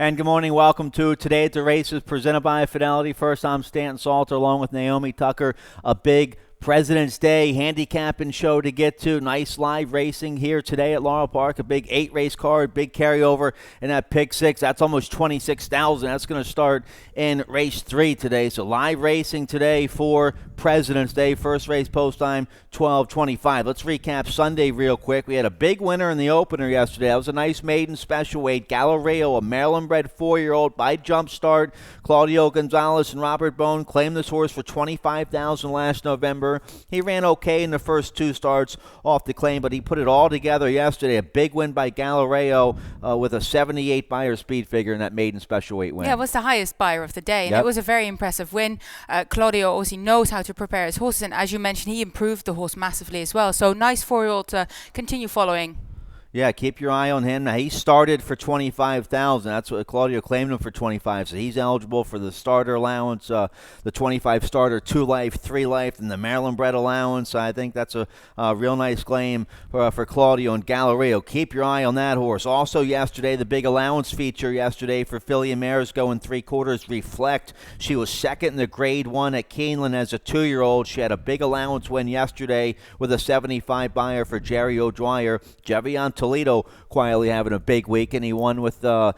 And good morning. Welcome to Today at the Races, presented by Fidelity. First, I'm Stanton Salter along with Naomi Tucker. A big President's Day handicapping show to get to. Nice live racing here today at Laurel Park. A big 8-race card, big carryover in that pick 6. That's almost 26,000. That's going to start in race 3 today. So live racing today for President's Day. First race post time 12:25. Let's recap Sunday real quick. We had a big winner in the opener yesterday. That was a nice maiden special weight. Laurel, a Maryland-bred 4-year-old by jump start. Claudio Gonzalez and Robert Bone claimed this horse for $25,000 last November. He ran okay in the first 2 starts off the claim, but he put it all together yesterday. A big win by Laurel with a 78 buyer speed figure in that maiden special weight win. Yeah, it was the highest buyer of the day, and Yep. It was a very impressive win. Claudio obviously knows how to prepare his horses, and as you mentioned, he improved the horse massively as well. So nice 4-year-old to continue following. Yeah, keep your eye on him. Now, he started for $25,000. That's what Claudio claimed him for $25,000. So he's eligible for the starter allowance, the 25 starter, 2 life, 3 life, and the Maryland bred allowance. I think that's a real nice claim for Claudio and Laurel. Keep your eye on that horse. Also yesterday, the big allowance feature yesterday for filly and mares going 3/4 Reflect. She was second in the grade 1 at Keeneland as a 2-year-old. She had a big allowance win yesterday with a 75 buyer for Jerry O'Dwyer. Jevion Toledo quietly having a big week, and he won with the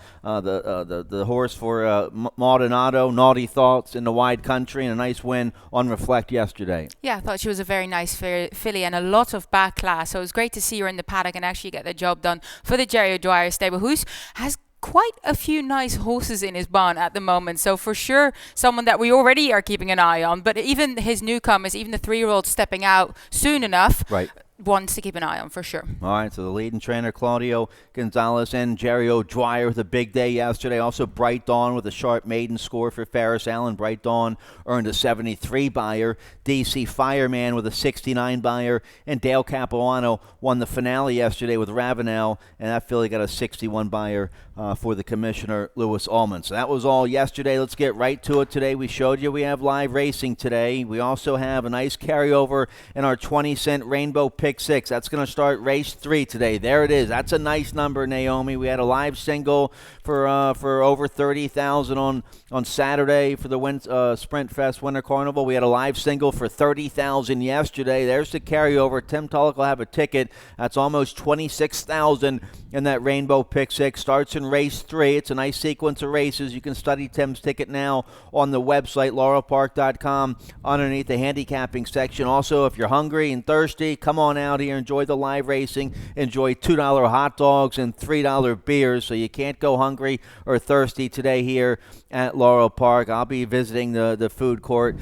horse for Maldonado, Naughty Thoughts in the wide country, and a nice win on Reflect yesterday. Yeah, I thought she was a very nice filly and a lot of back class. So it was great to see her in the paddock and actually get the job done for the Jerry O'Dwyer stable, who has quite a few nice horses in his barn at the moment. So for sure, someone that we already are keeping an eye on. But even his newcomers, even the 3-year-old stepping out soon enough, Right. Ones to keep an eye on for sure. All right, so the leading trainer, Claudio Gonzalez and Jerry O'Dwyer with a big day yesterday. Also, Bright Dawn with a sharp maiden score for Ferris Allen. Bright Dawn earned a 73 buyer. DC Fireman with a 69 buyer. And Dale Capuano won the finale yesterday with Ravenel, and that filly got a 61 buyer for the commissioner, Louis Ullman. So that was all yesterday. Let's get right to it today. We showed you we have live racing today. We also have a nice carryover in our 20-cent Rainbow Pick 6. That's going to start race 3 today. There it is. That's a nice number, Naomi. We had a live single for over 30,000 on Saturday for the Sprint Fest Winter Carnival. We had a live single for 30,000 yesterday. There's the carryover. Tim Tulloch will have a ticket. That's almost 26,000 in that Rainbow Pick 6. Starts in race 3. It's a nice sequence of races. You can study Tim's ticket now on the website, laurelpark.com, underneath the handicapping section. Also, if you're hungry and thirsty, come on out here. Enjoy the live racing. Enjoy $2 hot dogs and $3 beers, so you can't go hungry or thirsty today here at Laurel Park. I'll be visiting the food court,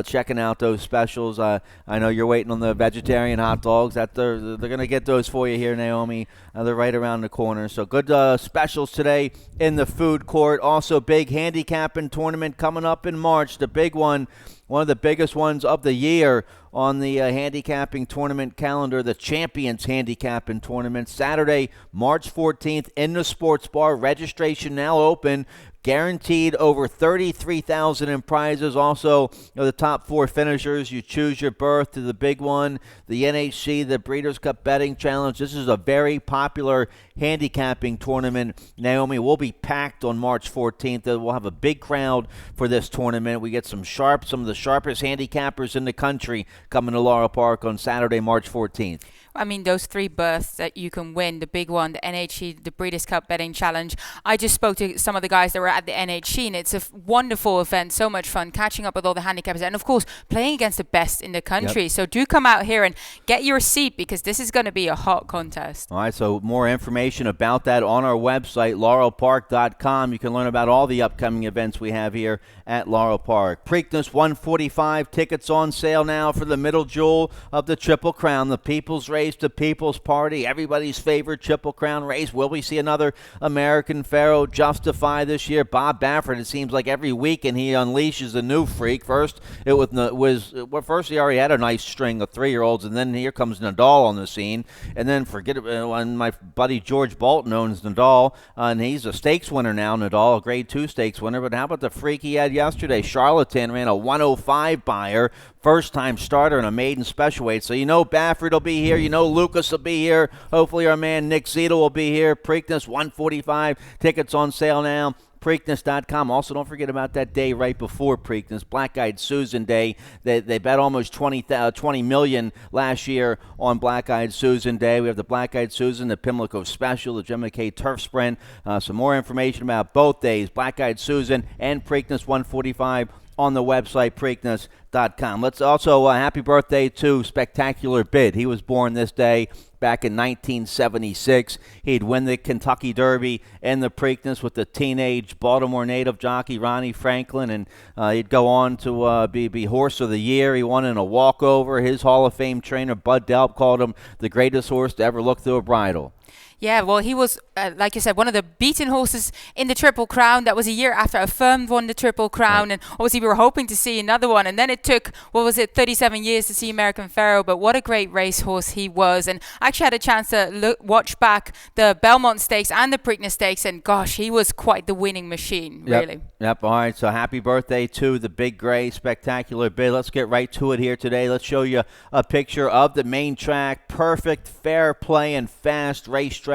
checking out those specials. I know you're waiting on the vegetarian hot dogs. They're going to get those for you here, Naomi. They're right around the corner. So good specials today in the food court. Also, big handicapping tournament coming up in March. The big one of the biggest ones of the year on the handicapping tournament calendar, the Champions Handicapping Tournament. Saturday, March 14th in the sports bar. Registration now open. Guaranteed over 33,000 in prizes. Also, the top 4 finishers. You choose your berth to the big one, the NHC, the Breeders' Cup Betting Challenge. This is a very popular handicapping tournament. Naomi, will be packed on March 14th. We'll have a big crowd for this tournament. We get some of the sharpest handicappers in the country coming to Laurel Park on Saturday, March 14th. I mean, those 3 berths that you can win, the big one, the NHC, the Breeders' Cup Betting Challenge. I just spoke to some of the guys that were at the NHC, and it's a wonderful event, so much fun, catching up with all the handicappers, and of course, playing against the best in the country. Yep. So do come out here and get your seat, because this is going to be a hot contest. All right, so more information about that on our website, laurelpark.com. You can learn about all the upcoming events we have here at Laurel Park. Preakness 145, tickets on sale now for the middle jewel of the Triple Crown, the People's Race, the People's Party, everybody's favorite Triple Crown race. Will we see another American Pharaoh justify this year? Bob Baffert, it seems like every weekend he unleashes a new freak. First, he already had a nice string of 3-year-olds, and then here comes Nadal on the scene. And then and my buddy George Bolton owns Nadal, and he's a stakes winner now, Nadal, a grade 2 stakes winner. But how about the freak he had yesterday? Charlatan ran a 105 buyer. first-time starter in a maiden special weight. So you know Baffert will be here. You know Lucas will be here. Hopefully our man Nick Zito will be here. Preakness 145. Tickets on sale now. Preakness.com. Also, don't forget about that day right before Preakness, Black-Eyed Susan Day. They bet almost $20 million last year on Black-Eyed Susan Day. We have the Black-Eyed Susan, the Pimlico Special, the Jim McKay Turf Sprint. Some more information about both days, Black-Eyed Susan and Preakness 145 on the website, Preakness.com. Let's also happy birthday to Spectacular Bid. He was born this day back in 1976. He'd win the Kentucky Derby and the Preakness with the teenage Baltimore native jockey Ronnie Franklin, and he'd go on to be Horse of the Year. He won in a walkover. His Hall of Fame trainer, Bud Delp, called him the greatest horse to ever look through a bridle. Yeah, well, he was, like you said, one of the beaten horses in the Triple Crown. That was a year after Affirmed won the Triple Crown, right. And obviously we were hoping to see another one. And then it took, 37 years to see American Pharoah, but what a great racehorse he was. And I actually had a chance to watch back the Belmont Stakes and the Preakness Stakes, and gosh, he was quite the winning machine, really. Yep, all right, so happy birthday to the Big Gray Spectacular Bid. Let's get right to it here today. Let's show you a picture of the main track. Perfect, fair play, and fast racetrack.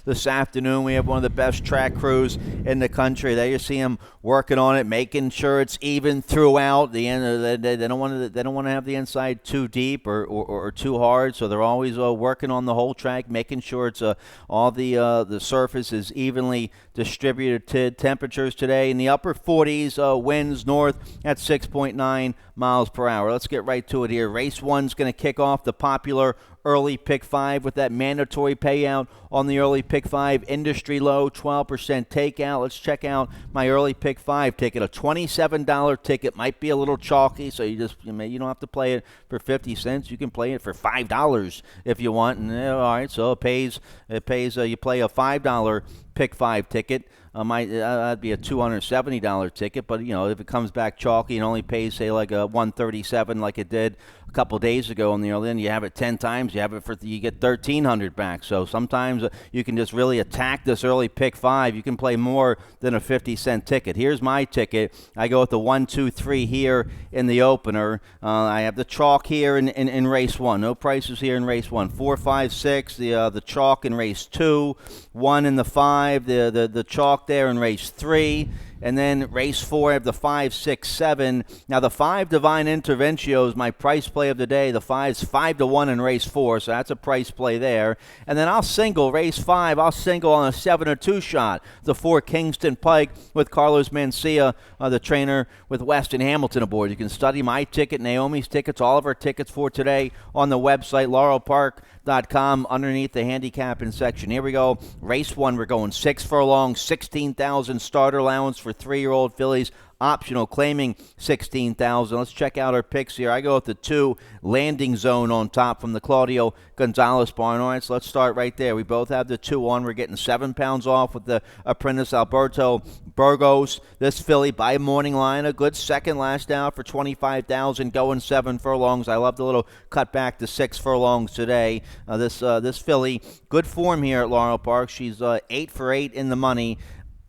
This afternoon we have one of the best track crews in the country. There you see them working on it, making sure it's even throughout. They don't want to have the inside too deep or too hard, so they're always working on the whole track, making sure it's all the surface is evenly distributed. Temperatures today in the upper 40s, winds north at 6.9 miles per hour. Let's get right to it here. Race 1's going to kick off the popular early pick 5 with that mandatory payout on the early pick 5, industry low, 12% takeout. Let's check out my early pick 5 ticket. A $27 ticket might be a little chalky, so you don't have to play it for 50 cents. You can play it for $5 if you want. And all right, so it pays. You play a $5 pick 5 ticket. That'd be a $270 ticket, but if it comes back chalky and only pays say like a $137 like it did a couple days ago in the early, then you have it 10 times. You get $1,300 back. So sometimes you can just really attack this early pick 5. You can play more than a 50-cent ticket. Here's my ticket. I go with the 1, 2, 3 here in the opener. I have the chalk here in race 1. No prices here in race 1. 4, 5, 6. The chalk in race 2. 1 in the 5. The chalk there in race 3, and then race 4 I have the 5, 6, 7. Now the 5 Divine Interventio is my price play of the day. The 5's 5-1 in race 4, so that's a price play there. And then I'll single race 5. I'll single on a 7-2 shot. The 4 Kingston Pike with Carlos Mencia, the trainer with Weston Hamilton aboard. You can study my ticket, Naomi's tickets, all of our tickets for today on the website laurelpark.com underneath the handicapping section. Here we go. Race 1, we're going 6 furlongs, 16,000 starter allowance for 3-year-old fillies. Optional claiming 16,000. Let's check out our picks here. I go with the 2 Landing Zone on top from the Claudio Gonzalez barn. All right, so let's start right there. We both have the 2 on. We're getting 7 pounds off with the apprentice Alberto Burgos. This filly by morning line, a good second last out for 25,000, going 7 furlongs. I love the little cut back to 6 furlongs today. This filly, good form here at Laurel Park. She's 8 for 8 in the money.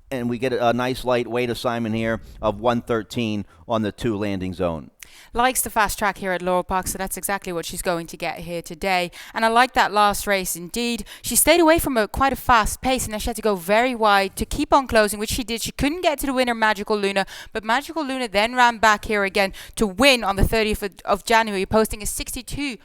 And we get a nice light weight assignment here of 113 on the 2 Landing Zone. Likes the fast track here at Laurel Park, so that's exactly what she's going to get here today. And I like that last race indeed. She stayed away from quite a fast pace, and then she had to go very wide to keep on closing, which she did. She couldn't get to the winner, Magical Luna, but Magical Luna then ran back here again to win on the 30th of January, posting a 62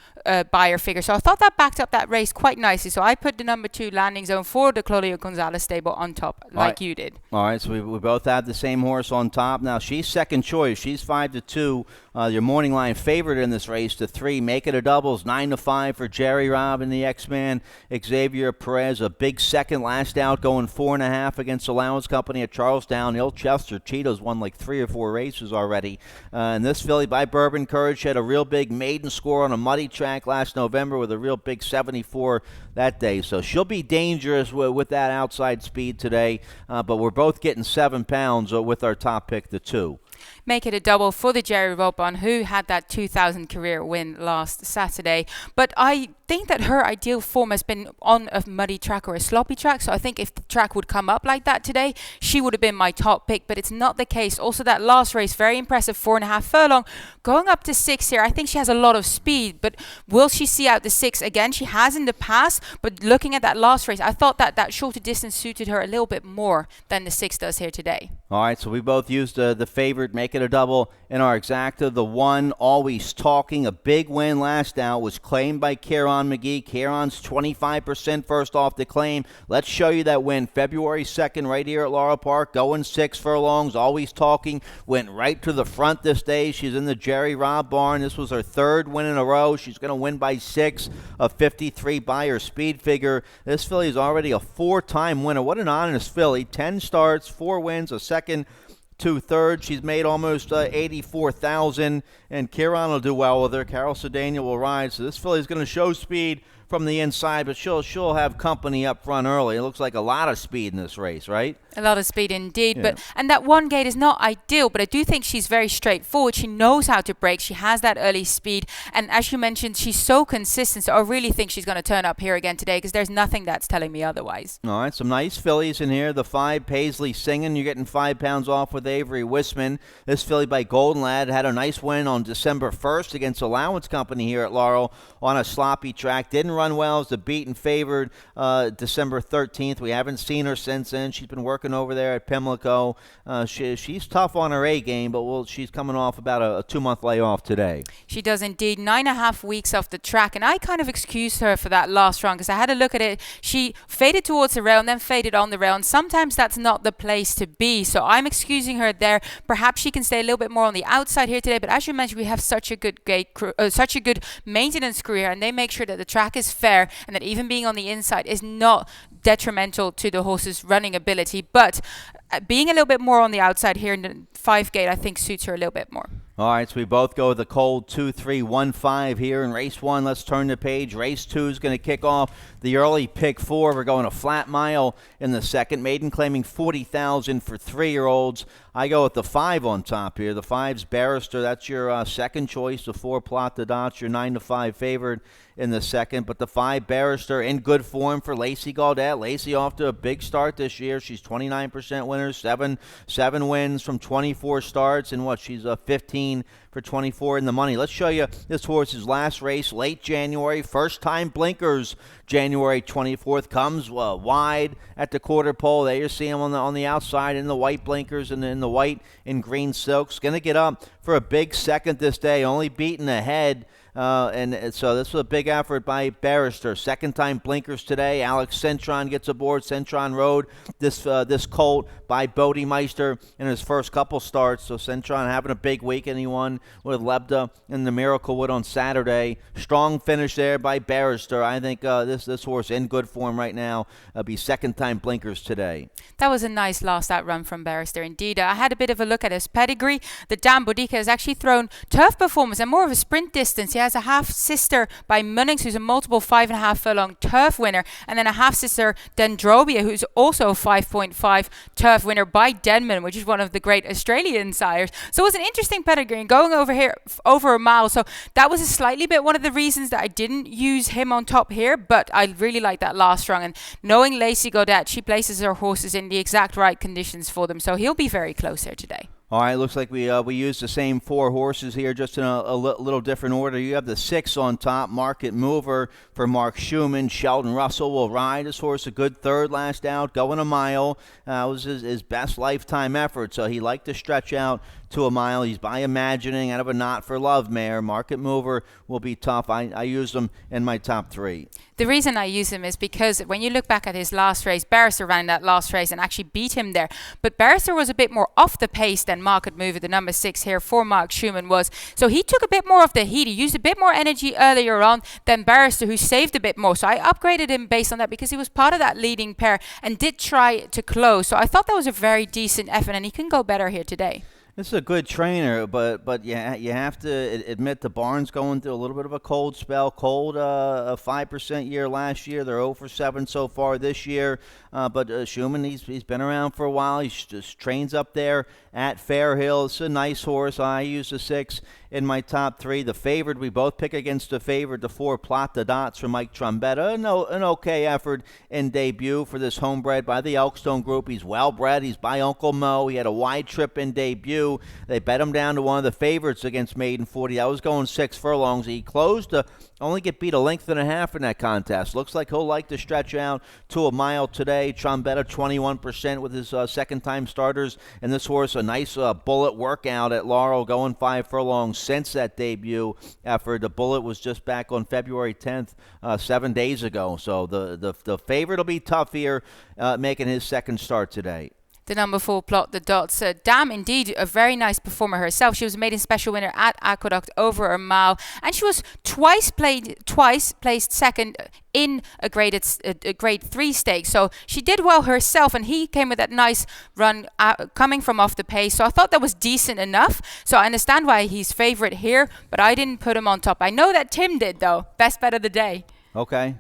buyer figure. So I thought that backed up that race quite nicely. So I put the number 2 Landing Zone for the Claudio Gonzalez stable on top, like you did. All right, so we both have the same horse on top. Now she's second choice. She's 5-2. Your morning line favorite in this race to 3. Make it a doubles, 9-5 for Jerry Robb and the X-Man Xavier Perez. A big second last out, going 4.5 against Allowance Company at Charlestown. Ilchester Cheetahs won like 3 or 4 races already. And this filly by Bourbon Courage had a real big maiden score on a muddy track last November with a real big 74 that day. So she'll be dangerous with that outside speed today. But we're both getting 7 pounds with our top pick, the 2. make it a double for the Jerry Robon, who had that 2000 career win last Saturday. But I think that her ideal form has been on a muddy track or a sloppy track. So I think if the track would come up like that today, she would have been my top pick. But it's not the case. Also, that last race, very impressive, 4.5 furlong, going up to 6 here. I think she has a lot of speed. But will she see out the 6 again? She has in the past. But looking at that last race, I thought that that shorter distance suited her a little bit more than the 6 does here today. All right, so we both used the favorite, make it a double in our exacta. The one always talking, a big win last out, was claimed by Kieran McGee. Kieran's 25% first off the claim. Let's show you that win. February 2nd right here at Laurel Park, going 6 furlongs, always talking. Went right to the front this day. She's in the Jerry Robb barn. This was her 3rd win in a row. She's going to win by 6, a 53 by her speed figure. This filly is already a 4-time winner. What an honest filly. 10 starts, 4 wins, a 2nd, 2 thirds. She's made almost 84,000, and Kieran will do well with her. Carol Sedania will ride, so this filly is going to show speed from the inside, but she'll have company up front early. It looks like a lot of speed in this race, right? A lot of speed indeed, Yeah. and that one gate is not ideal, but I do think she's very straightforward. She knows how to break. She has that early speed, and as you mentioned, she's so consistent. So I really think she's going to turn up here again today, because there's nothing that's telling me otherwise. All right, some nice fillies in here. The 5, Paisley Singing. You're getting 5 pounds off with Avery Wisman. This filly by Golden Lad had a nice win on December 1st against Allowance Company here at Laurel on a sloppy track. Didn't run well as the beaten favored December 13th. We haven't seen her since then. She's been working over there at Pimlico. She's tough on her A game, but she's coming off about a 2-month layoff today. She does indeed. 9.5 weeks off the track, and I kind of excused her for that last run because I had a look at it. She faded towards the rail and then faded on the rail, and sometimes that's not the place to be. So I'm excusing her there. Perhaps she can stay a little bit more on the outside here today, but as you mentioned, we have such a good gate crew, such a good maintenance crew here, and they make sure that the track is fair and that even being on the inside is not detrimental to the horse's running ability. But being a little bit more on the outside here in the 5 gate, I think suits her a little bit more. All right, so we both go with the cold 2-3-1-5 here in race 1. Let's turn the page. Race 2 is going to kick off the early pick 4. We're going a flat mile in the second. Maiden claiming 40,000 for 3-year-olds. I go with the 5 on top here. The 5's Barrister. That's your second choice. The 4 Plot the Dots, your 9-5 favored in the second. But the 5 Barrister in good form for Lacey Gaudette. Lacey off to a big start this year. She's 29% winner, 7 wins from 24 starts, and she's 15 for 24 in the money. Let's show you this horse's last race, late January. First time blinkers, January 24th. Comes wide at the quarter pole. There you see him on the outside in the white blinkers and in the white and green silks. Going to get up for a big second this day, only beaten ahead. And so this was a big effort by Barrister. Second time blinkers today. Alex Centron gets aboard Centron Road. This colt by Bodemeister in his first couple starts. So Centron having a big weekend. He won with Lebda and the Miraclewood on Saturday. Strong finish there by Barrister. I think this horse in good form right now. Be second time blinkers today. That was a nice last out run from Barrister indeed. I had a bit of a look at his pedigree. The Dan Boudica has actually thrown turf performance and more of a sprint distance. He has a half-sister by Munnings, who's a multiple 5.5 furlong turf winner, and then a half-sister, Dendrobia, who's also a 5.5 turf winner by Denman, which is one of the great Australian sires. So it was an interesting pedigree, and going over here over a mile. So that was a slightly bit one of the reasons that I didn't use him on top here, but I really like that last run. And knowing Lacey Gaudette, she places her horses in the exact right conditions for them, so he'll be very close here today. All right, looks like we used the same 4 horses here, just in a little different order. You have the 6 on top, Market Mover for Mark Schumann. Sheldon Russell will ride. This horse a good third last out, going a mile. Was his best lifetime effort, so he liked to stretch out to a mile. He's by Imagining out of a Not for Love mare. Market Mover will be tough. I used him in my top 3. The reason I use him is because when you look back at his last race, Barrister ran that last race and actually beat him there. But Barrister was a bit more off the pace than Market Mover, the number 6 here for Mark Schumann was. So he took a bit more of the heat. He used a bit more energy earlier on than Barrister, who saved a bit more. So I upgraded him based on that because he was part of that leading pair and did try to close. So I thought that was a very decent effort, and he can go better here today. This is a good trainer, but you have to admit the barn's going through a little bit of a cold spell. Cold, a 5% year last year. They're 0 for 7 so far this year. But Schumann, he's been around for a while. He just trains up there at Fairhill. It's a nice horse. I use the 6 in my top 3. The favorite, we both pick against the favorite, the 4 Plot the Dots from Mike Trombetta. An okay effort in debut for this homebred by the Elkstone Group. He's well bred. He's by Uncle Mo. He had a wide trip in debut. They bet him down to one of the favorites against Maiden 40. That was going 6 furlongs. He closed to only get beat a length and a half in that contest. Looks like he'll like to stretch out to a mile today. Trombetta 21% with his second-time starters. And this horse, a nice bullet workout at Laurel, going 5 furlongs since that debut effort. The bullet was just back on February 10th, 7 days ago. So the favorite will be tough here, making his second start today. The number 4 Plot the Dots. Dam, indeed, a very nice performer herself. She was a maiden special winner at Aqueduct over a mile, and she was twice placed second in a grade 3 stake. So she did well herself, and he came with that nice run coming from off the pace. So I thought that was decent enough. So I understand why he's favorite here, but I didn't put him on top. I know that Tim did, though. Best bet of the day. Okay.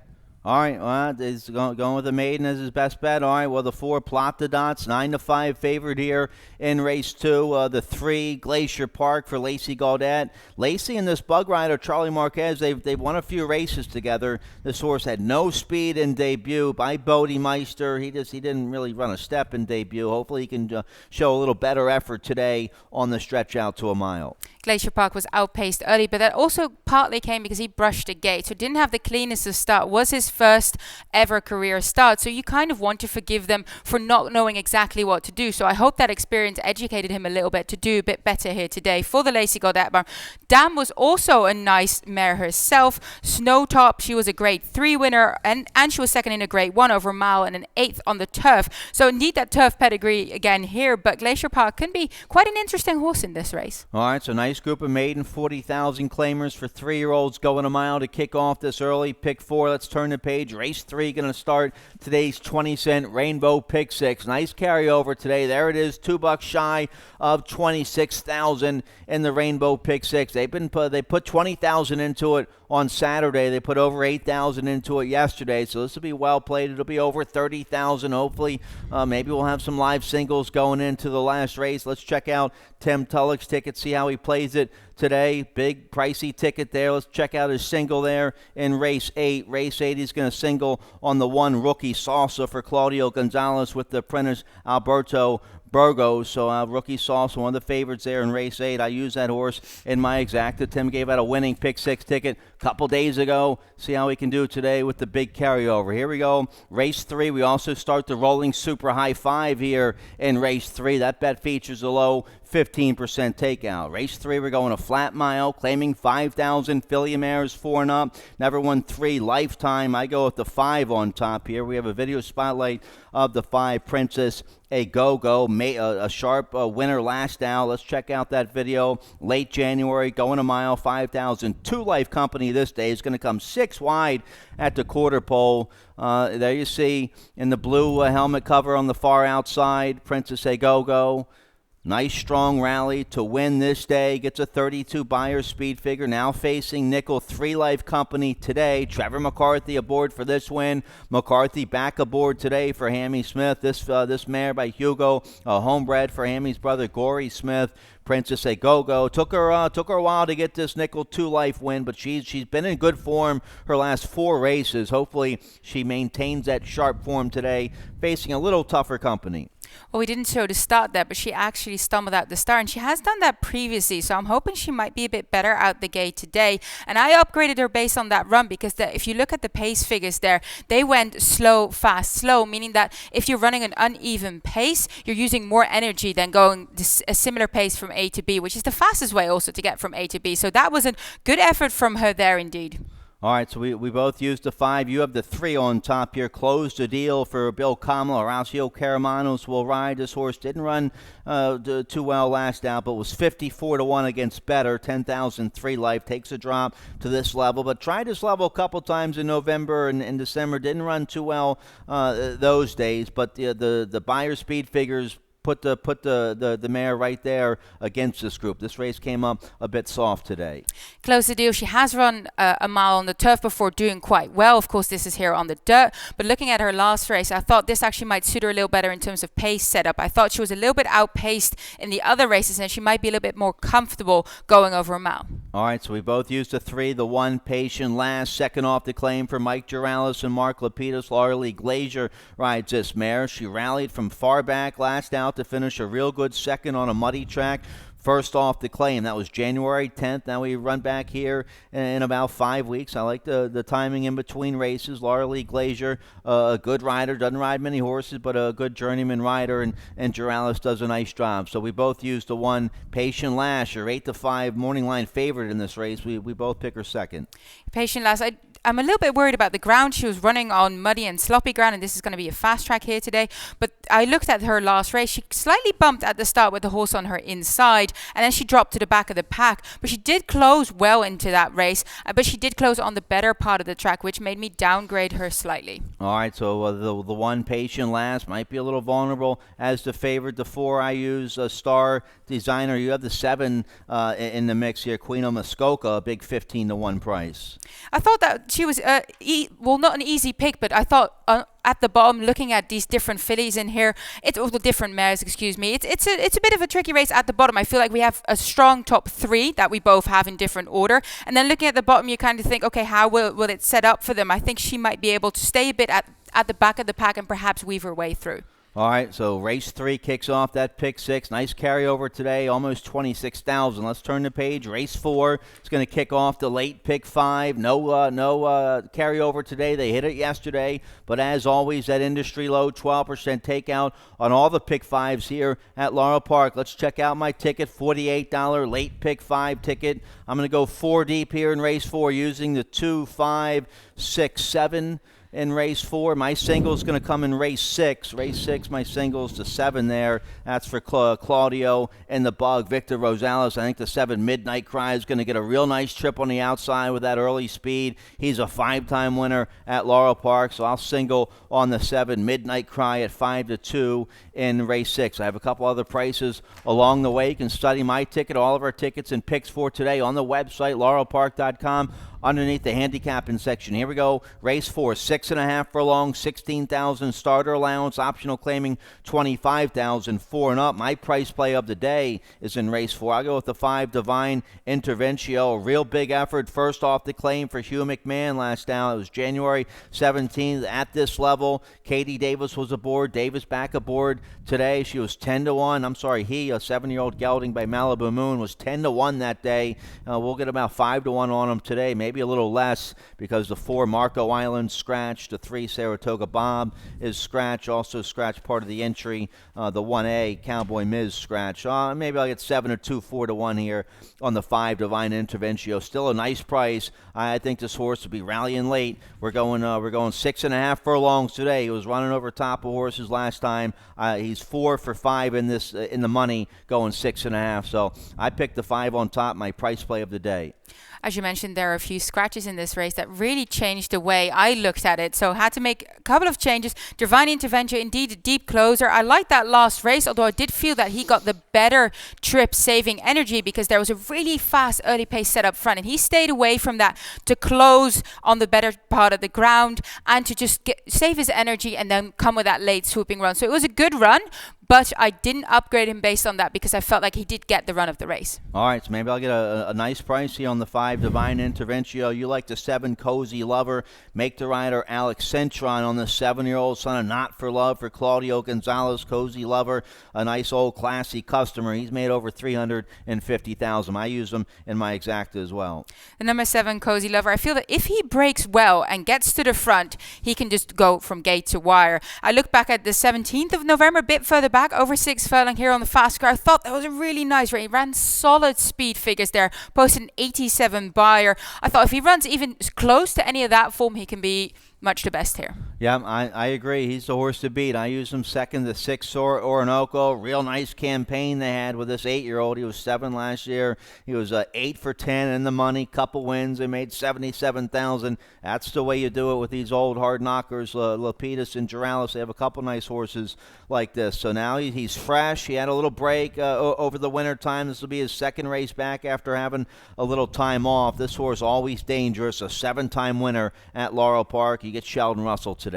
All right, well, he's going with the maiden as his best bet. All right, well, the 4 Plot the Dots, 9-5 favorite here in race 2. The 3 Glacier Park for Lacey Gaudette. Lacey and this bug rider, Charlie Marquez, they've won a few races together. This horse had no speed in debut by Bodemeister. He didn't really run a step in debut. Hopefully he can show a little better effort today on the stretch out to a mile. Glacier Park was outpaced early, but that also partly came because he brushed a gate, so didn't have the cleanest of start. Was his first ever career start, so you kind of want to forgive them for not knowing exactly what to do. So I hope that experience educated him a little bit to do a bit better here today for the Lacey Gaudette barn. Dam was also a nice mare herself. Snowtop, she was a grade 3 winner, and she was second in a grade 1 over a mile and an 8th on the turf. So indeed that turf pedigree again here, but Glacier Park can be quite an interesting horse in this race. All right, so nice group of maiden 40,000 claimers for 3-year-olds going a mile to kick off this early. Pick 4, let's turn the page. Race 3 going to start today's 20-cent Rainbow Pick 6. Nice carryover today. There it is, $2 shy of 26,000 in the Rainbow Pick 6. They put 20,000 into it on Saturday. They put over 8,000 into it yesterday, so this will be well played. It'll be over 30,000. Hopefully, maybe we'll have some live singles going into the last race. Let's check out Tim Tulloch's ticket, see how he plays it today. Big pricey ticket there. Let's check out his single there in race 8. Race 8, he's going to single on the 1 Rookie Salsa for Claudio Gonzalez with the apprentice Alberto Burgos. So Rookie Salsa, one of the favorites there in race 8. I use that horse in my exacta. Tim gave out a winning pick 6 ticket a couple days ago. See how he can do today with the big carryover. Here we go. Race 3. We also start the rolling super high 5 here in race 3. That bet features a low 15% takeout. Race 3, we're going a flat mile, claiming 5,000. Filly mares 4 and up. Never won 3 lifetime. I go with the 5 on top here. We have a video spotlight of the 5 Princess a Go-Go, a sharp winner last out. Let's check out that video. Late January, going a mile, 5,000. 2 Life Company this day is going to come 6 wide at the quarter pole. There you see in the blue helmet cover on the far outside, Princess a Go-Go. Nice strong rally to win this day. Gets a 32 Buyer speed figure. Now facing nickel 3 Life Company today. Trevor McCarthy aboard for this win. McCarthy back aboard today for Hammy Smith. This mare by Hugo, homebred for Hammy's brother Gory Smith. Princess a Go-Go. Took her a while to get this nickel 2 Life win, but she's been in good form her last 4 races. Hopefully she maintains that sharp form today, facing a little tougher company. Well, we didn't show the start there, but she actually stumbled out the start, and she has done that previously, so I'm hoping she might be a bit better out the gate today. And I upgraded her based on that run because if you look at the pace figures there, they went slow, fast, slow, meaning that if you're running an uneven pace, you're using more energy than going a similar pace from A to B, which is the fastest way also to get from A to B. So that was a good effort from her there indeed. All right, so we both used the 5. You have the 3 on top here. Closed the deal for Bill Kamala. Horacio Caramanos will ride. This horse didn't run too well last out, but was 54-1 against Better. 10,003 Life takes a drop to this level, but tried this level a couple times in November and in December. Didn't run too well those days, but the Buyer speed figures the mare right there against this group. This race came up a bit soft today. Close the deal. She has run a mile on the turf before, doing quite well. Of course, this is here on the dirt. But looking at her last race, I thought this actually might suit her a little better in terms of pace setup. I thought she was a little bit outpaced in the other races, and she might be a little bit more comfortable going over a mile. All right, so we both used the 3, the 1, Patient Last. Second off the claim for Mike Duralis and Mark Lapidus. Laurel Glazier rides this mare. She rallied from far back last out to finish a real good second on a muddy track. First off the claim, that was January 10th. Now we run back here in about 5 weeks. I like the timing in between races. Laurel Glazier, a good rider, doesn't ride many horses, but a good journeyman rider, and Duralis does a nice job. So we both used the 1, Patient Last, your 8-5 morning line favorite in this race. We both pick her second. Patient Last, I'm a little bit worried about the ground. She was running on muddy and sloppy ground, and this is going to be a fast track here today. But I looked at her last race. She slightly bumped at the start with the horse on her inside, and then she dropped to the back of the pack. But she did close well into that race, but she did close on the better part of the track, which made me downgrade her slightly. All right, so the 1, Patient Last, might be a little vulnerable as the favorite. The 4, I use Star Designer. You have the 7 in the mix here, Queen of Muskoka, a big 15-1 price. I thought that she was, not an easy pick, but I thought at the bottom, looking at these different fillies in here, the different mares, excuse me, it's a bit of a tricky race at the bottom. I feel like we have a strong top 3 that we both have in different order, and then looking at the bottom, you kind of think, okay, how will it set up for them? I think she might be able to stay a bit at the back of the pack and perhaps weave her way through. All right, so race 3 kicks off that pick 6. Nice carryover today, almost 26,000. Let's turn the page. Race 4 is going to kick off the late pick 5. No carryover today. They hit it yesterday, but as always, that industry low 12% takeout on all the pick 5s here at Laurel Park. Let's check out my ticket, $48 late pick 5 ticket. I'm going to go 4 deep here in race 4 using the 2, 5, 6, 7. In race 4, my single is going to come in race 6. Race 6, my single's the 7 there. That's for Claudio and the Bug, Victor Rosales. I think the 7, Midnight Cry, is going to get a real nice trip on the outside with that early speed. He's a 5-time winner at Laurel Park, so I'll single on the 7, Midnight Cry at 5-2 in race 6. I have a couple other prices along the way. You can study my ticket, all of our tickets and picks for today on the website, laurelpark.com. Underneath the handicapping section. Here we go. Race 4, 6.5 furlongs, 16,000 starter allowance, optional claiming 25,000, 4 and up. My price play of the day is in race 4. I'll go with the 5, Divine Interventio. A real big effort. First off the claim for Hugh McMahon last out. It was January 17th at this level. Katie Davis was aboard. Davis back aboard today. She was 10-1. I'm sorry, he, a 7-year-old gelding by Malibu Moon, was 10-1 that day. We'll get about 5-1 on him today. Maybe a little less because the 4 Marco Island scratched, the 3 Saratoga Bob is scratch, also scratch part of the entry, the 1A Cowboy Miz scratch. Maybe I'll get 7-2, 4-1 here on the 5 Divine Interventio. Still a nice price. I think this horse will be rallying late. We're going 6.5 furlongs today. He was running over top of horses last time. He's 4 for 5 in this in the money, going 6.5. So I picked the 5 on top. My price play of the day. As you mentioned, there are a few scratches in this race that really changed the way I looked at it. So I had to make a couple of changes. Divine Intervention, indeed a deep closer. I liked that last race, although I did feel that he got the better trip saving energy because there was a really fast early pace set up front. And he stayed away from that to close on the better part of the ground and to just save his energy and then come with that late swooping run. So it was a good run. But I didn't upgrade him based on that because I felt like he did get the run of the race. All right, so maybe I'll get a nice price here on the 5 Divine Interventio. You like the 7 Cozy Lover. Make the rider Alex Centron on the 7-year-old son of Not for Love for Claudio Gonzalez. Cozy Lover, a nice old classy customer. He's made over $350,000. I use him in my exacta as well. The number 7 Cozy Lover. I feel that if he breaks well and gets to the front, he can just go from gate to wire. I look back at the 17th of November, a bit further back, over 6 furlong here on the fast car. I thought that was a really nice race. He ran solid speed figures there, posted an 87 buyer. I thought if he runs even close to any of that form, he can be much the best here. Yeah, I agree. He's the horse to beat. I used him second to 6 Orinoco. Real nice campaign they had with this 8-year-old. He was 7 last year. He was 8 for 10 in the money. Couple wins. They made $77,000. That's the way you do it with these old hard knockers. Lapidus and Juralis. They have a couple nice horses like this. So now he's fresh. He had a little break over the winter time. This will be his second race back after having a little time off. This horse always dangerous. A 7-time winner at Laurel Park. You get Sheldon Russell today.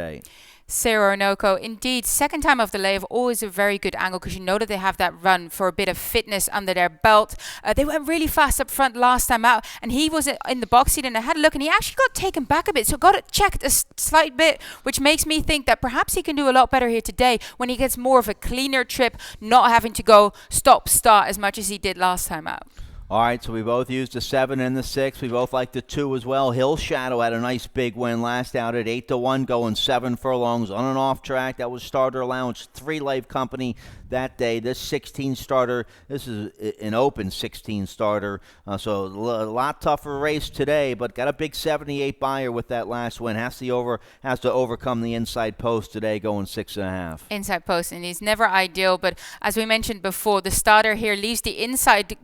Sarah Onoko, indeed, second time of the lay, always a very good angle because you know that they have that run for a bit of fitness under their belt. They went really fast up front last time out, and he was in the box seat, and I had a look, and he actually got taken back a bit, so got it checked a slight bit, which makes me think that perhaps he can do a lot better here today when he gets more of a cleaner trip, not having to go stop-start as much as he did last time out. All right, so we both used the 7 and the 6. We both like the 2 as well. Hill Shadow had a nice big win last out at 8-1, going 7 furlongs on and off track. That was starter allowance, 3 Life Company that day. This 16 starter, this is an open 16 starter, so a lot tougher race today, but got a big 78 buyer with that last win. Has to overcome the inside post today, going 6.5. Inside post, and he's never ideal, but as we mentioned before, the starter here leaves the inside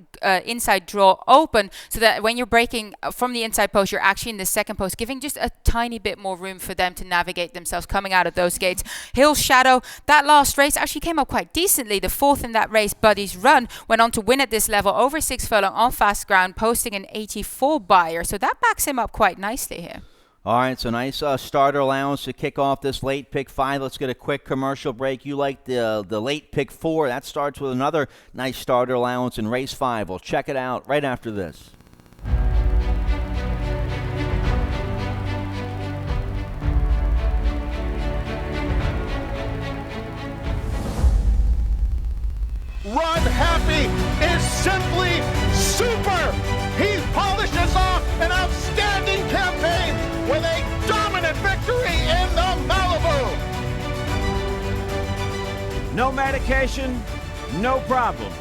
draw open so that when you're breaking from the inside post, you're actually in the second post, giving just a tiny bit more room for them to navigate themselves coming out of those gates. Hill Shadow, that last race actually came up quite decently. The 4th in that race, Buddy's Run, went on to win at this level over 6 furlong on fast ground, posting an 84 buyer. So that backs him up quite nicely here. All right, so nice starter allowance to kick off this late pick 5. Let's get a quick commercial break. You like the late pick 4. That starts with another nice starter allowance in race 5. We'll check it out right after this. Run Happy is simply super. He polishes off an outstanding campaign with a dominant victory in the Malibu. No medication, no problem.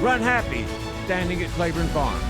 Run Happy, standing at Claiborne Farm.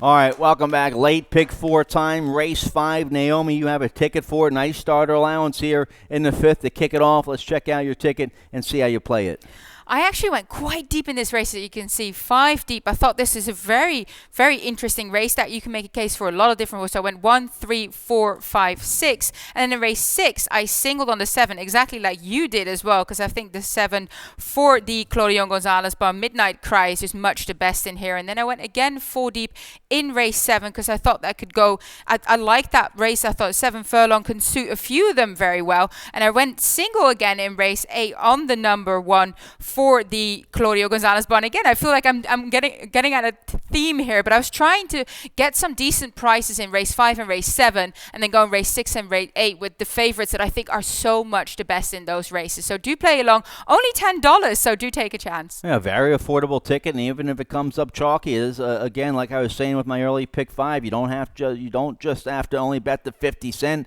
All right, welcome back. Late pick 4 time, race 5. Naomi, you have a ticket for it. Nice starter allowance here in the 5th to kick it off. Let's check out your ticket and see how you play it. I actually went quite deep in this race, as you can see, 5 deep. I thought this is a very, very interesting race that you can make a case for a lot of different routes. So I went 1, 3, 4, 5, 6. And then in race 6, I singled on the 7, exactly like you did as well, because I think the 7 for the Clodion Gonzalez bar, Midnight Cry, is just much the best in here. And then I went again 4 deep in race 7, because I thought that could go. I like that race. I thought 7 furlong can suit a few of them very well. And I went single again in race 8 on the number 1 for the Claudio Gonzalez bond. Again, I feel like I'm getting at a theme here, but I was trying to get some decent prices in race 5 and race 7, and then go in race 6 and race 8 with the favorites that I think are so much the best in those races. So do play along. Only $10, so do take a chance. Yeah, very affordable ticket, and even if it comes up chalky, it is again, like I was saying with my early pick 5, you don't just have to only bet the 50-cent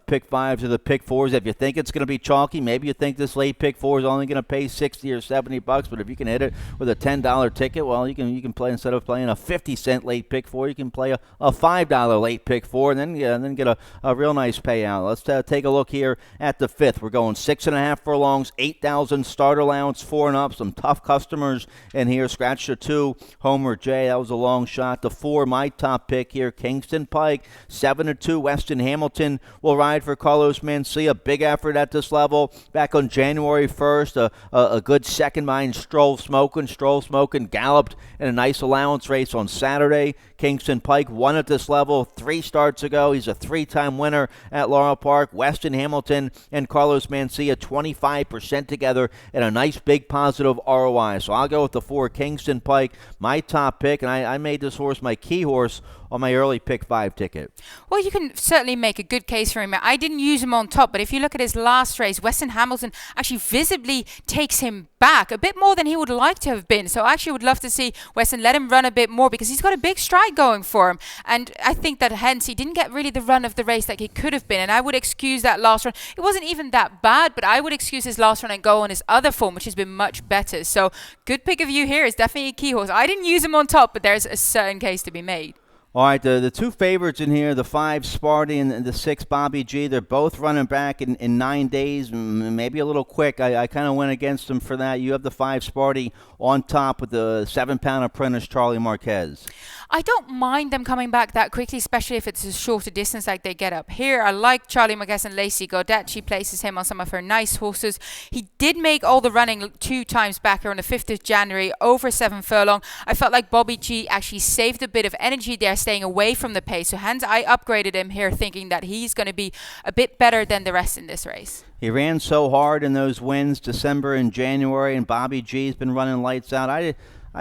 pick 5s or the pick 4s. If you think it's going to be chalky, maybe you think this late pick 4 is only going to pay 60 or $70, but if you can hit it with a $10 ticket, well, you can play, instead of playing a 50-cent late pick 4, you can play a $5 late pick 4, and then get a real nice payout. Let's take a look here at the 5th. We're going 6.5 furlongs, 8,000 starter allowance, 4 and up. Some tough customers in here. Scratch the 2, Homer J. That was a long shot. The 4, my top pick here, Kingston Pike. 7-2, Weston Hamilton will ride for Carlos Mencia. Big effort at this level back on January 1st. A good second behind Stroll Smokin' galloped in a nice allowance race on Saturday. Kingston Pike won at this level 3 starts ago. He's a 3-time winner at Laurel Park. Weston Hamilton and Carlos Mencia 25% together in a nice big positive ROI. So I'll go with the 4, Kingston Pike, my top pick, and I made this horse my key horse on my early pick 5 ticket. Well, you can certainly make a good case for him. I didn't use him on top, but if you look at his last race, Weston Hamilton actually visibly takes him back a bit more than he would like to have been. So I actually would love to see Weston let him run a bit more, because he's got a big stride going for him. And I think that hence he didn't get really the run of the race like he could have been. And I would excuse that last run. It wasn't even that bad, but I would excuse his last run and go on his other form, which has been much better. So good pick of you here is definitely a key horse. I didn't use him on top, but there's a certain case to be made. All right, the two favorites in here, the 5 Sparty and the 6 Bobby G, they're both running back in 9 days, maybe a little quick. I kind of went against them for that. You have the 5 Sparty on top with the 7-pound apprentice, Charlie Marquez. I don't mind them coming back that quickly, especially if it's a shorter distance like they get up here. I like Charlie Marquez and Lacey Godet. She places him on some of her nice horses. He did make all the running 2 times back here on the 5th of January, over 7 furlong. I felt like Bobby G actually saved a bit of energy there, staying away from the pace. So hence I upgraded him here, thinking that he's going to be a bit better than the rest in this race. He ran so hard in those wins, December and January, and Bobby G's been running lights out. I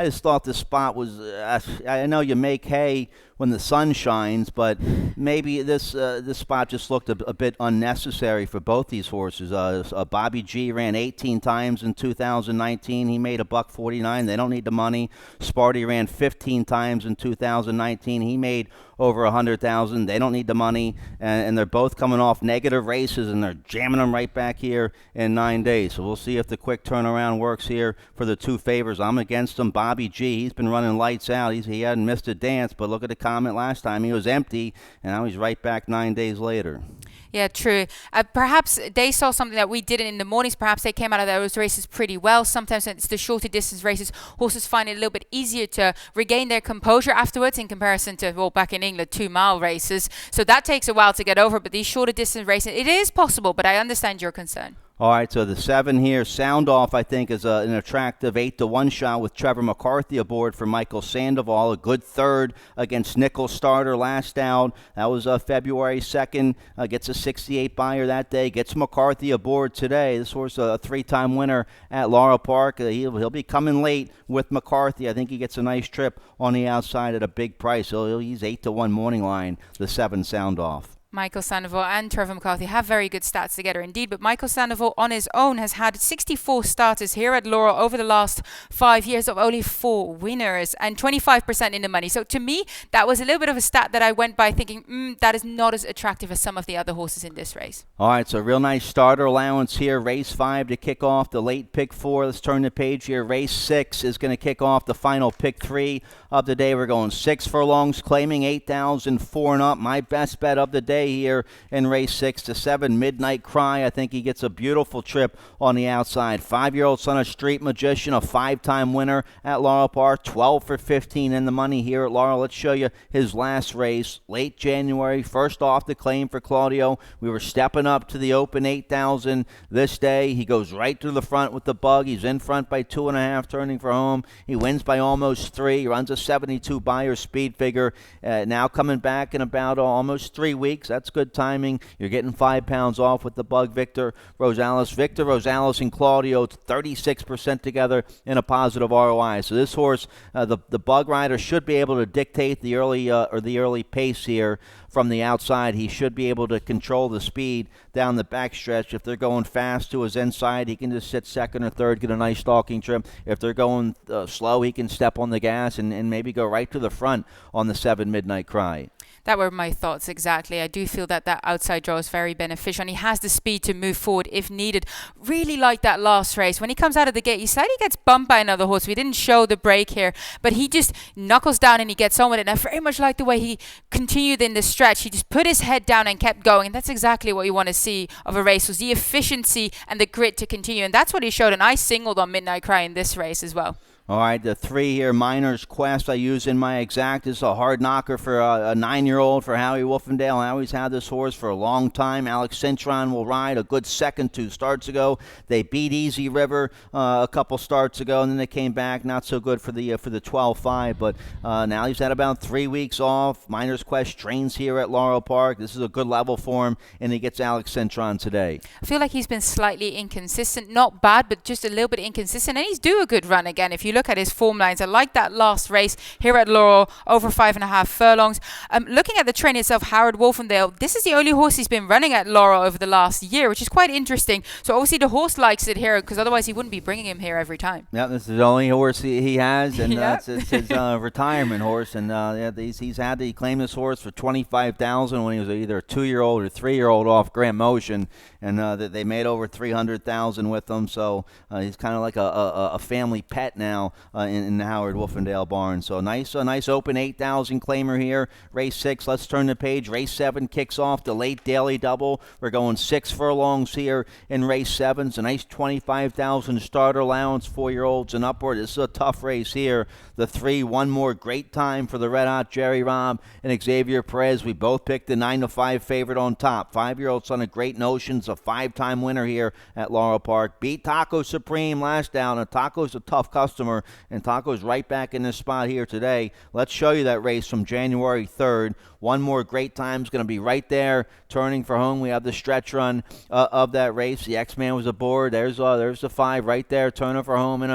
just thought this spot was, I know you make hay when the sun shines, but maybe this spot just looked a bit unnecessary for both these horses. Bobby G ran 18 times in 2019. He made $1.49. They don't need the money. Sparty ran 15 times in 2019. He made over $100,000. They don't need the money, and they're both coming off negative races, and they're jamming them right back here in 9 days. So we'll see if the quick turnaround works here for the two favors. I'm against them. Bobby G, he's been running lights out. He hadn't missed a dance, but look at the comment last time. He was empty, and now he's right back 9 days later. Yeah, true. Perhaps they saw something that we didn't in the mornings. Perhaps they came out of those races pretty well. Sometimes when it's the shorter distance races, horses find it a little bit easier to regain their composure afterwards in comparison to, well, back in England, 2-mile races. So that takes a while to get over. But these shorter distance races, it is possible, but I understand your concern. All right, so the 7 here, Sound Off, I think, is an attractive 8-1 shot with Trevor McCarthy aboard for Michael Sandoval. A good third against Nickel Starter last out. That was February 2nd. Gets a 68 buyer that day. Gets McCarthy aboard today. This horse a 3-time winner at Laurel Park. He'll be coming late with McCarthy. I think he gets a nice trip on the outside at a big price. He's 8-1 morning line, the 7 Sound Off. Michael Sandoval and Trevor McCarthy have very good stats together indeed, but Michael Sandoval on his own has had 64 starters here at Laurel over the last 5 years, of only 4 winners and 25% in the money. So to me, that was a little bit of a stat that I went by thinking, that is not as attractive as some of the other horses in this race. All right, so real nice starter allowance here. Race 5 to kick off the late pick 4. Let's turn the page here. Race 6 is going to kick off the final pick 3 of the day. We're going 6 furlongs, claiming 8,004 and up. My best bet of the day here in race 6 to 7, Midnight Cry. I think he gets a beautiful trip on the outside. 5-year-old son of Street Magician, a 5-time winner at Laurel Park, 12 for 15 in the money here at Laurel. Let's show you his last race, late January, first off the claim for Claudio. We were stepping up to the open 8,000 this day. He goes right to the front with the bug. He's in front by 2.5, turning for home. He wins by almost 3. He runs a 72 buyer speed figure. Now coming back in about almost 3 weeks. That's good timing. You're getting 5 pounds off with the bug, Victor Rosales. Victor Rosales and Claudio, 36% together in a positive ROI. So this horse, the bug rider, should be able to dictate the early pace here from the outside. He should be able to control the speed down the backstretch. If they're going fast to his inside, he can just sit second or third, get a nice stalking trip. If they're going slow, he can step on the gas and maybe go right to the front on the 7 Midnight Cry. That were my thoughts exactly. I do feel that outside draw is very beneficial, and he has the speed to move forward if needed. Really like that last race. When he comes out of the gate, he slightly gets bumped by another horse. We didn't show the break here, but he just knuckles down and he gets on with it. And I very much like the way he continued in the stretch. He just put his head down and kept going, and that's exactly what you want to see of a race, was the efficiency and the grit to continue. And that's what he showed, and I singled on Midnight Cry in this race as well. All right, the 3 here, Miner's Quest, I use in my exact. This is a hard knocker for a 9-year-old for Howie Wolfendale. Howie's had this horse for a long time. Alex Cintron will ride. A good second 2 starts ago. They beat Easy River a couple starts ago, and then they came back. Not so good for the 12-5, but now he's had about 3 weeks off. Miner's Quest trains here at Laurel Park. This is a good level for him, and he gets Alex Cintron today. I feel like he's been slightly inconsistent. Not bad, but just a little bit inconsistent, and he's due a good run again. If you look at his form lines, I like that last race here at Laurel, over 5.5 furlongs. Looking at the train itself, Howard Wolfendale, this is the only horse he's been running at Laurel over the last year, which is quite interesting. So obviously the horse likes it here, because otherwise he wouldn't be bringing him here every time. Yeah, this is the only horse he has, and Yep. it's his retirement horse. And he claimed this horse for $25,000 when he was either a 2-year-old or 3-year-old off Grant Motion, and they made over $300,000 with him. So he's kind of like a family pet now now in the Howard Wolfendale barn. So a nice open 8,000 claimer here. Race 6, let's turn the page. Race 7 kicks off the late daily double. We're going 6 furlongs here in race 7. It's a nice 25,000 starter allowance, 4-year-olds and upward. This is a tough race here. The 3, one more great time for the Red Hot Jerry Robb and Xavier Perez. We both picked the 9-5 favorite on top. 5-year-old son of Great Notions, a 5-time winner here at Laurel Park. Beat Taco Supreme last down, and Taco's a tough customer, and Taco's right back in this spot here today. Let's show you that race from January 3rd. One more great time is going to be right there, turning for home. We have the stretch run of that race. The X-Man was aboard. There's the 5 right there, turning for home in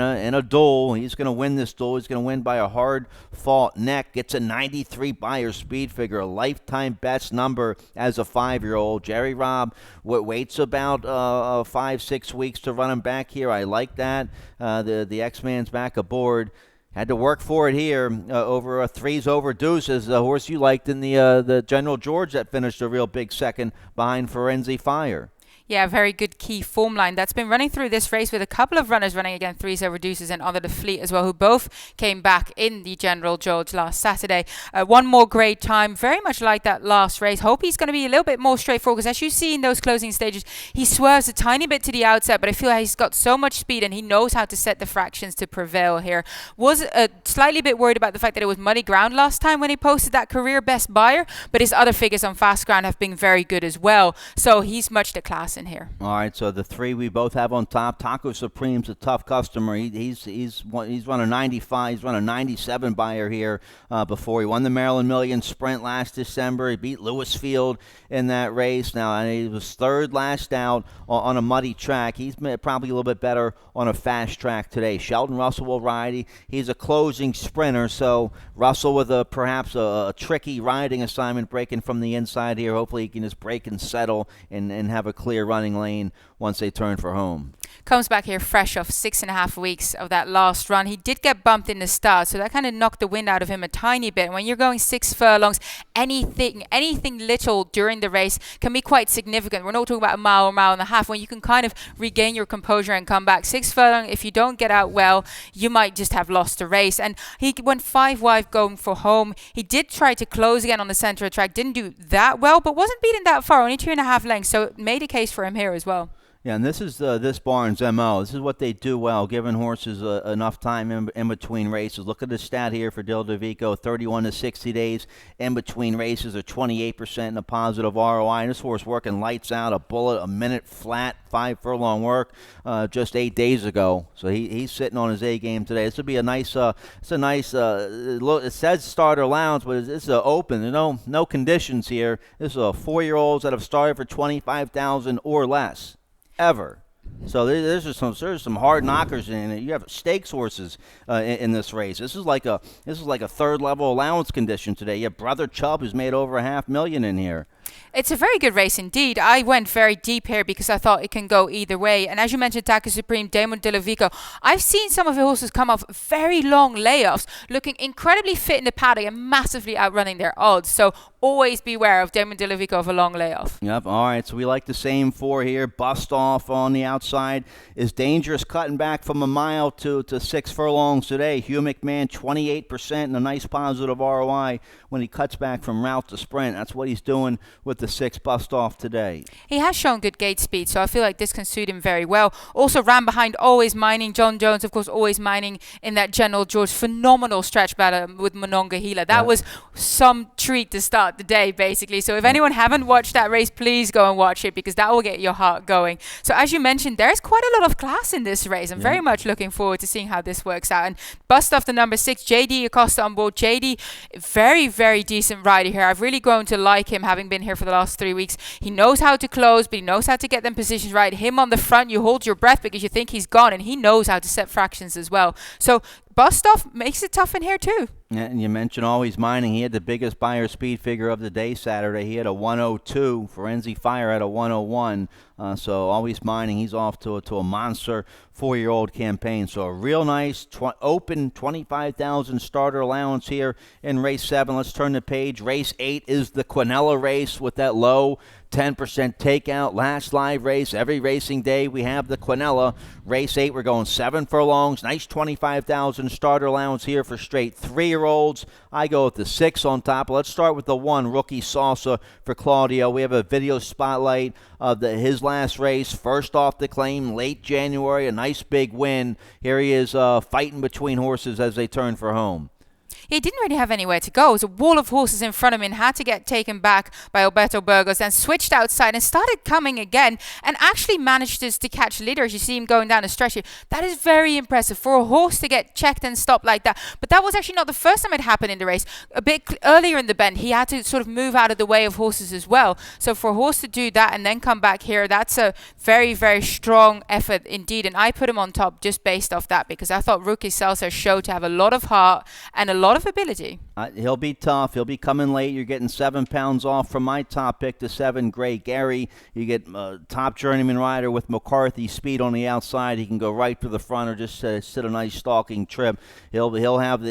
a duel. He's going to win this duel. He's going to win by a hard-fought neck. Gets a 93 Beyer speed figure, a lifetime best number as a 5-year-old. Jerry Robb waits about 5-6 weeks to run him back here. I like that. The X-Man's back aboard. Had to work for it here over a 3s over Deuces, the horse you liked in the General George that finished a real big second behind Forenzi Fire. Yeah, very good key form line that's been running through this race with a couple of runners running again 3s over Deuces and Honor the Fleet as well, who both came back in the General George last Saturday. One more great time, very much like that last race. Hope he's going to be a little bit more straightforward, because as you see in those closing stages, he swerves a tiny bit to the outset, but I feel like he's got so much speed and he knows how to set the fractions to prevail here. Was slightly bit worried about the fact that it was muddy ground last time when he posted that career best Beyer, but his other figures on fast ground have been very good as well. So he's much the class in here. All right, so the 3 we both have on top. Taco Supreme's a tough customer. He's run a 95. He's run a 97 Beyer here before. He won the Maryland Million Sprint last December. He beat Lewisfield in that race. Now, he was 3rd last out on a muddy track. He's probably a little bit better on a fast track today. Sheldon Russell will ride. He's a closing sprinter, so Russell with perhaps a tricky riding assignment, breaking from the inside here. Hopefully he can just break and settle and have a clear running lane once they turn for home. Comes back here fresh off 6.5 weeks of that last run. He did get bumped in the start, so that kind of knocked the wind out of him a tiny bit. When you're going 6 furlongs, anything little during the race can be quite significant. We're not talking about a mile or mile and a half. When you can kind of regain your composure and come back 6 furlong, if you don't get out well, you might just have lost the race. And he went 5 wide going for home. He did try to close again on the center of the track. Didn't do that well, but wasn't beaten that far, only 2.5 lengths. So it made a case for him here as well. Yeah, and this is this barn's MO. This is what they do well, giving horses enough time in between races. Look at the stat here for Del Dovico, 31 to 60 days in between races, or 28% in a positive ROI. And this horse working lights out, a bullet, a minute flat, 5 furlong work just 8 days ago. So he's sitting on his A game today. This would be a nice, look. It says starter allowance, but this is open. There's no conditions here. This is a 4-year-olds that have started for 25,000 or less. Ever. So there's some hard knockers in it. You have stakes horses in this race. This is like a 3rd level allowance condition today. You have Brother Chubb, who's made over $500,000 in here. It's a very good race indeed. I went very deep here because I thought it can go either way. And as you mentioned, Taco Supreme, Damon Delavico, I've seen some of the horses come off very long layoffs, looking incredibly fit in the paddock and massively outrunning their odds. So always beware of Damon Delavico of a long layoff. Yep. All right. So we like the same 4 here. Bust off on the outside is dangerous, cutting back from a mile to 6 furlongs today. Hugh McMahon, 28% and a nice positive ROI when he cuts back from route to sprint. That's what he's doing with the 6 bust off today. He has shown good gate speed, so I feel like this can suit him very well. Also ran behind Always Mining. John Jones, of course, Always Mining in that General George. Phenomenal stretch battle with Monongahela. That was some treat to start the day, basically. So if anyone haven't watched that race, please go and watch it, because that will get your heart going. So as you mentioned, there's quite a lot of class in this race. I'm very much looking forward to seeing how this works out. And bust off the number 6, JD Acosta on board. JD, very, very decent rider here. I've really grown to like him, having been here for the last 3 weeks. He knows how to close, but he knows how to get them positions right. Him on the front, you hold your breath because you think he's gone, and he knows how to set fractions as well. So bust off makes it tough in here too. Yeah, and you mentioned Always Mining. He had the biggest Beyer speed figure of the day Saturday. He had a 102. Forenzi Fire had a 101. So Always Mining, he's off to a monster 4-year-old campaign. So a real nice open 25,000 starter allowance here in race 7. Let's turn the page. Race 8 is the Quinella race with that low 10% takeout. Last live race, every racing day, we have the Quinella. Race 8, we're going 7 furlongs. Nice 25,000 starter allowance here for straight 3-year-olds. I go with the 6 on top. Let's start with the 1, Rookie Salsa for Claudio. We have a video spotlight of his last race, first off the claim, late January, a nice big win. Here he is fighting between horses as they turn for home. He didn't really have anywhere to go. It was a wall of horses in front of him and had to get taken back by Alberto Burgos, then switched outside and started coming again and actually managed to catch the leader as you see him going down the stretch here. That is very impressive for a horse to get checked and stopped like that. But that was actually not the first time it happened in the race. A bit earlier in the bend, he had to sort of move out of the way of horses as well. So for a horse to do that and then come back here, that's a very, very strong effort indeed. And I put him on top just based off that because I thought Rookie Salsa showed to have a lot of heart and a lot of ability. He'll be tough. He'll be coming late. You're getting 7 pounds off from my top pick to 7, Grey Gary. You get top journeyman rider with McCarthy speed on the outside. He can go right to the front or just sit a nice stalking trip. He'll have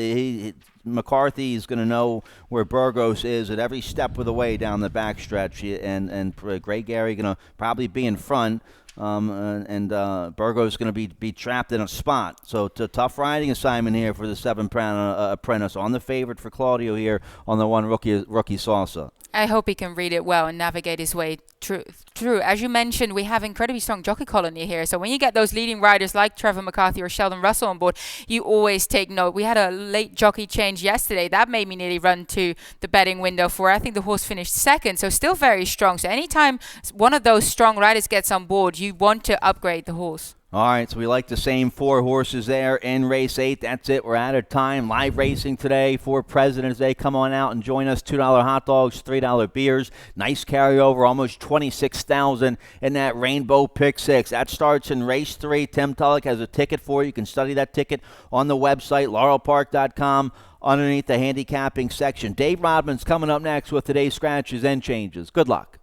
McCarthy is going to know where Burgos is at every step of the way down the backstretch, and Grey Gary going to probably be in front. Burgos is going to be trapped in a spot. So it's a tough riding assignment here for the 7-pound apprentice on the favorite for Claudio here on the 1, Rookie Salsa. I hope he can read it well and navigate his way through. As you mentioned, we have incredibly strong jockey colony here. So when you get those leading riders like Trevor McCarthy or Sheldon Russell on board, you always take note. We had a late jockey change yesterday. That made me nearly run to the betting window for, I think the horse finished second. So still very strong. So anytime one of those strong riders gets on board, you want to upgrade the horse. All right, so we like the same 4 horses there in race 8. That's it. We're out of time. Live racing today for President's Day. Come on out and join us. $2 hot dogs, $3 beers. Nice carryover, almost $26,000 in that Rainbow Pick 6. That starts in race 3. Tim Tulloch has a ticket for you. You can study that ticket on the website, laurelpark.com, underneath the handicapping section. Dave Rodman's coming up next with today's scratches and changes. Good luck.